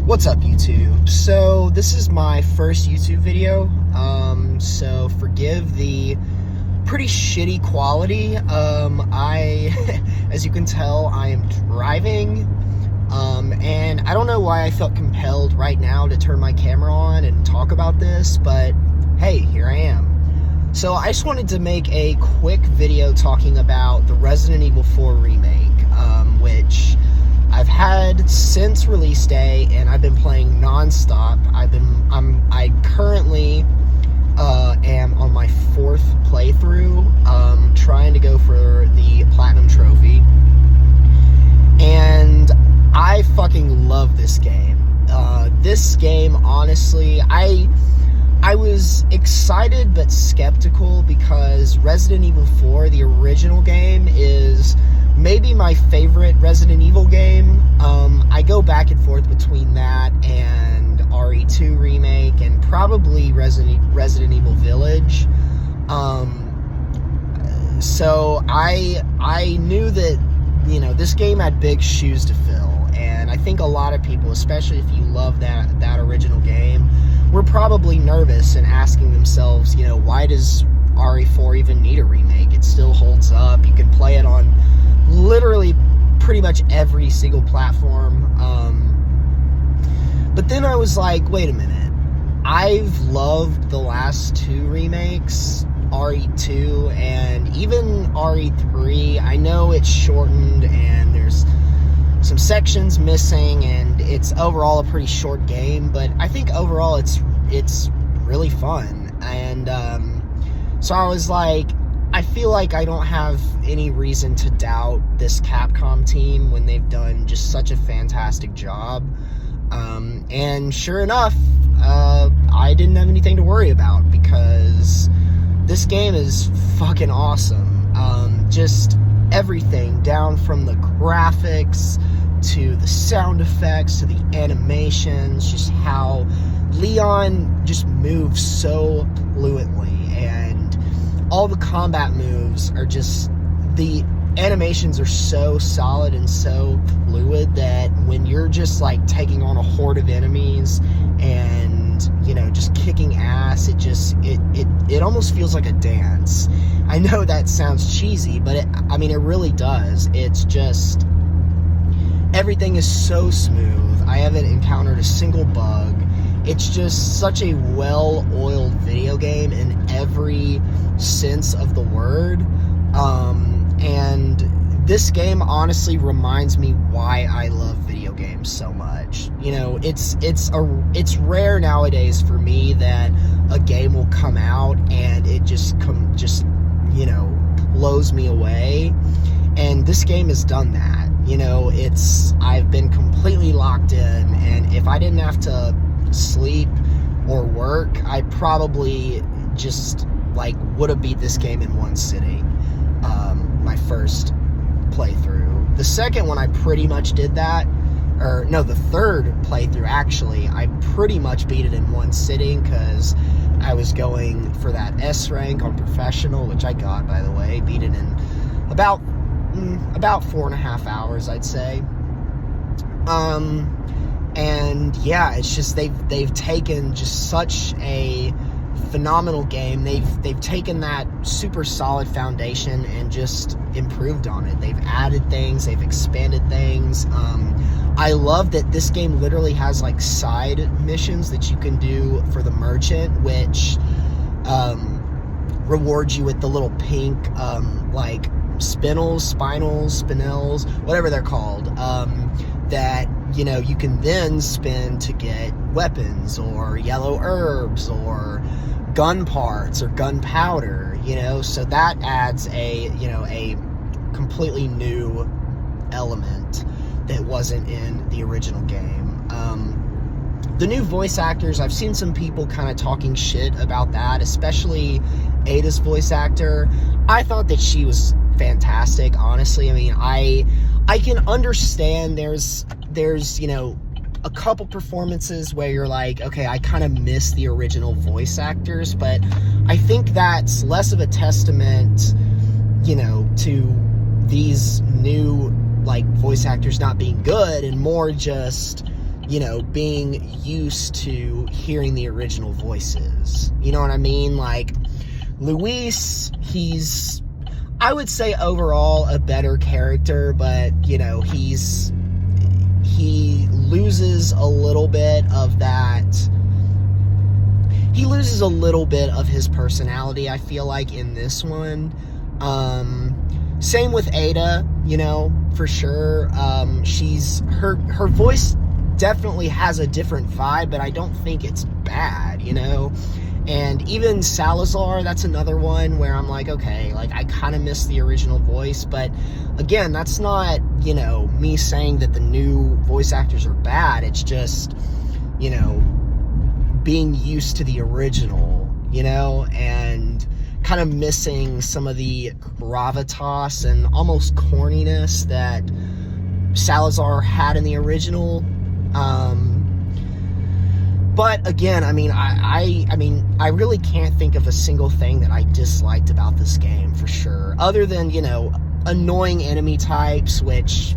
What's up, YouTube? So this is my first YouTube video, so forgive the pretty shitty quality. As you can tell, I am driving, and I don't know why I felt compelled right now to turn my camera on and talk about this, but hey, here I am. So I just wanted to make a quick video talking about the Resident Evil 4 remake, which I've had since release day, and I've been playing non-stop. I currently am on my 4th playthrough, trying to go for the Platinum Trophy, and I fucking love this game. This game, honestly, I was excited but skeptical because Resident Evil 4, the original game, is maybe my favorite Resident Evil game. I go back and forth between that and RE2 remake and probably Resident Evil Village. So I knew that, you know, this game had big shoes to fill, and I think a lot of people, especially if you love that original game, were probably nervous and asking themselves, you know, why does RE4 even need a remake? It still holds up. You can play it on literally pretty much every single platform. But then I was like, wait a minute. I've loved the last 2 remakes, RE2 and even RE3. I know it's shortened and there's some sections missing, and it's overall a pretty short game, but I think overall it's really fun. And so I was like, I feel like I don't have any reason to doubt this Capcom team when they've done just such a fantastic job. And sure enough, I didn't have anything to worry about because this game is fucking awesome. Just everything, down from the graphics to the sound effects to the animations, just how Leon just moves so fluently, and all the combat moves are just, the animations are so solid and so fluid that when you're just like taking on a horde of enemies and, you know, just kicking ass, it almost feels like a dance. I know that sounds cheesy, but it really does. It's just, everything is so smooth. I haven't encountered a single bug. It's just such a well-oiled video game in every sense of the word. And this game honestly reminds me why I love video games so much. You know, it's rare nowadays for me that a game will come out and it just you know, blows me away. And this game has done that. You know, I've been completely locked in, and if I didn't have to sleep or work, I probably just like would have beat this game in one sitting. My first playthrough. The second one, I pretty much did that, or no, the third playthrough actually, I pretty much beat it in one sitting because I was going for that S rank on professional, which I got, by the way. Beat it in about 4.5 hours, I'd say. And yeah, it's just they've taken just such a phenomenal game. They've taken that super solid foundation and just improved on it. They've added things, they've expanded things. I love that this game literally has like side missions that you can do for the merchant, which rewards you with the little pink like spinels, whatever they're called, that, you know, you can then spend to get weapons or yellow herbs or gun parts or gunpowder, you know. So that adds a completely new element that wasn't in the original game. The new voice actors, I've seen some people kind of talking shit about that, especially Ada's voice actor. I thought that she was fantastic, honestly. I mean, I can understand there's you know, a couple performances where you're like, okay, I kind of miss the original voice actors, but I think that's less of a testament, you know, to these new like voice actors not being good, and more just you know, being used to hearing the original voices. You know what I mean? Like, Luis, he's, I would say overall a better character, but, you know, he loses a little bit of that. He loses a little bit of his personality, I feel like, in this one. Same with Ada, you know, for sure. Her voice definitely has a different vibe, but I don't think it's bad, you know. And even Salazar, that's another one where I'm like, okay, like, I kind of miss the original voice, but again, that's not, you know, me saying that the new voice actors are bad. It's just, you know, being used to the original, you know, and kind of missing some of the gravitas and almost corniness that Salazar had in the original. But again, I mean, I really can't think of a single thing that I disliked about this game, for sure. Other than, you know, annoying enemy types, which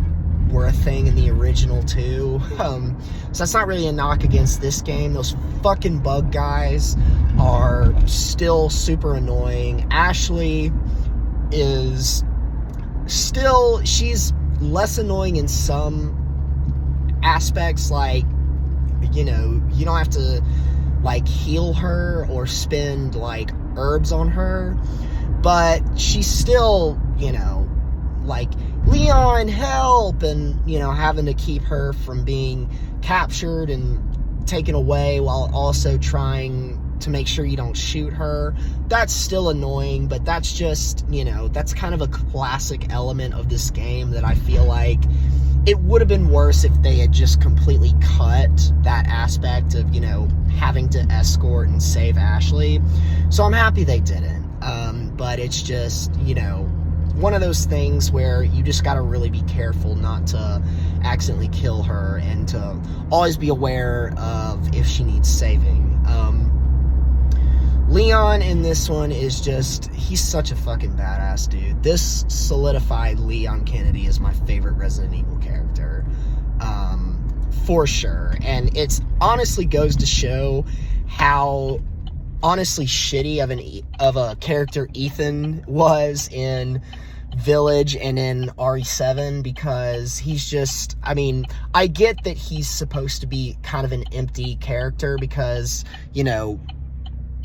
were a thing in the original too. So that's not really a knock against this game. Those fucking bug guys are still super annoying. Ashley is still, she's less annoying in some aspects, like, you know, you don't have to, like, heal her or spend, like, herbs on her, but she's still, you know, like, Leon, help, and, you know, having to keep her from being captured and taken away while also trying to make sure you don't shoot her. That's still annoying, but that's just, you know, that's kind of a classic element of this game that I feel like it would have been worse if they had just completely cut that aspect of, you know, having to escort and save Ashley. So I'm happy they didn't. But it's just, you know, one of those things where you just got to really be careful not to accidentally kill her and to always be aware of if she needs saving. Leon in this one is just, he's such a fucking badass dude. This solidified Leon Kennedy as my favorite Resident Evil character, for sure. And it's honestly goes to show how honestly shitty of a character Ethan was in Village and in RE7, because he's just, I mean, I get that he's supposed to be kind of an empty character because, you know,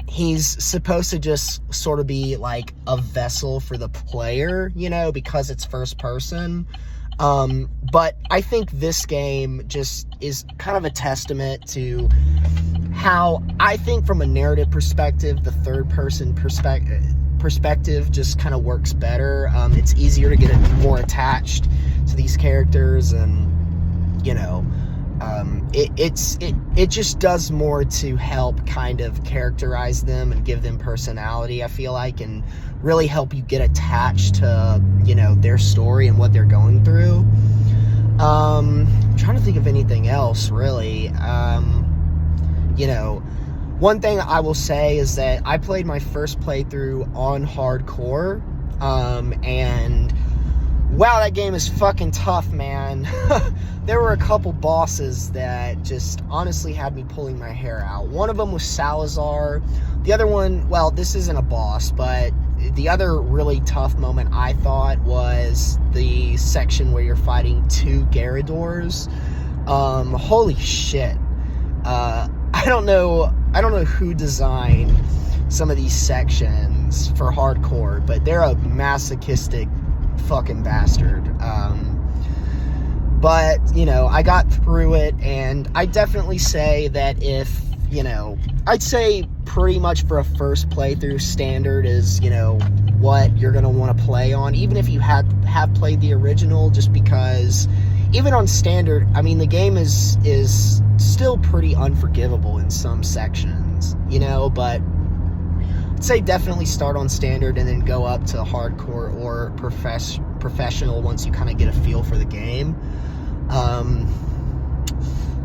he's supposed to just sort of be like a vessel for the player, you know, because it's first person. But I think this game just is kind of a testament to how I think from a narrative perspective, the third person perspective just kind of works better. It's easier to get more attached to these characters, and, you know, it just does more to help kind of characterize them and give them personality, I feel like, and really help you get attached to, you know, their story and what they're going through. I'm trying to think of anything else, really. You know, one thing I will say is that I played my first playthrough on hardcore, and wow, that game is fucking tough, man. There were a couple bosses that just honestly had me pulling my hair out. One of them was Salazar. The other one, well, this isn't a boss, but the other really tough moment I thought was the section where you're fighting two Garradors. Holy shit. I don't know who designed some of these sections for hardcore, but they're a masochistic fucking bastard. But, you know, I got through it, and I definitely say that if, you know, I'd say pretty much for a first playthrough, standard is, you know, what you're going to want to play on, even if you have played the original, just because even on standard, I mean, the game is still pretty unforgivable in some sections, you know, but I'd say definitely start on standard and then go up to hardcore or professional once you kind of get a feel for the game.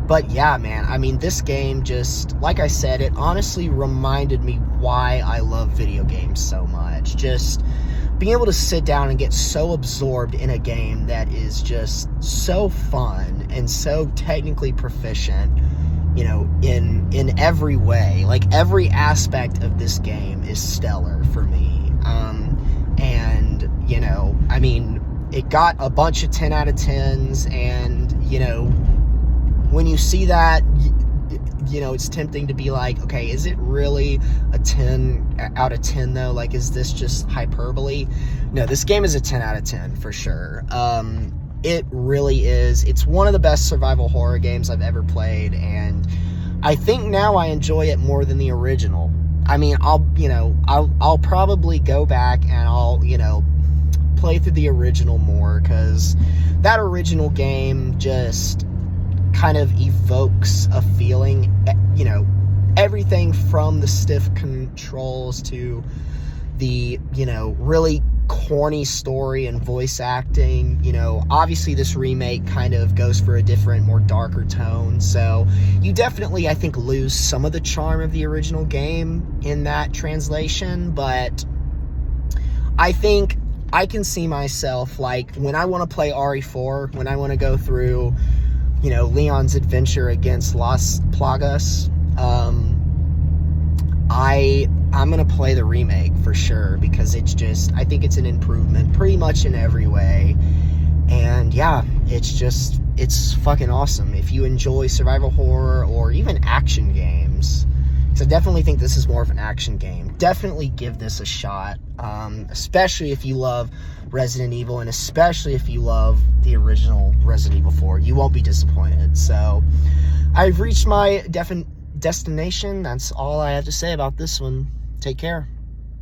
But yeah, man, I mean, this game just, like I said, it honestly reminded me why I love video games so much. Just being able to sit down and get so absorbed in a game that is just so fun and so technically proficient, you know, in every way. Like, every aspect of this game is stellar for me. And, you know, I mean, it got a bunch of 10 out of 10s, and, you know, when you see that, you know, it's tempting to be like, okay, is it really a 10 out of 10 though? Like, is this just hyperbole? No, this game is a 10 out of 10 for sure. It really is. It's one of the best survival horror games I've ever played, and I think now I enjoy it more than the original. I mean, I'll probably go back and I'll, you know, play through the original more, because that original game just kind of evokes a feeling, you know, everything from the stiff controls to the, you know, really corny story and voice acting. You know, obviously this remake kind of goes for a different, more darker tone, so you definitely, I think, lose some of the charm of the original game in that translation. But I think I can see myself, like, when I want to play RE4, when I want to go through, you know, Leon's adventure against Las Plagas, I'm going to play the remake for sure, because it's just, I think it's an improvement pretty much in every way. And yeah, it's fucking awesome. If you enjoy survival horror or even action games, because I definitely think this is more of an action game, definitely give this a shot, especially if you love Resident Evil, and especially if you love the original Resident Evil 4. You won't be disappointed. So I've reached my destination. That's all I have to say about this one. Take care.